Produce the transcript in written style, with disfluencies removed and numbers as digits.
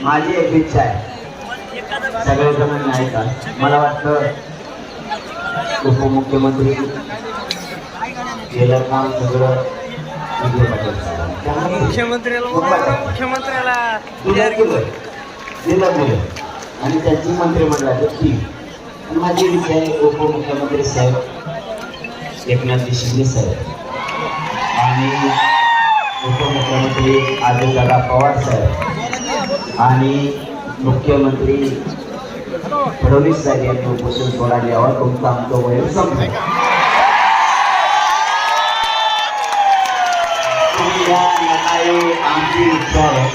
माझी एक इच्छा आहे सगळे जण नाही का मला वाटतं उपमुख्यमंत्री गेलं काम सगळं मुख्यमंत्र्याला दिलं आणि त्यांची मंत्रिमंडळाची टीम. माझी इच्छा आहे उपमुख्यमंत्री साहेब एकनाथ शिंदे साहेब आणि उपमुख्यमंत्री अजितदादा पवार साहेब आणि मुख्यमंत्री फडणवीस साहेब यांनी उपोषण सोडायला यावं. तुमचं आमचं वय संपलं. आमची इच्छा आहे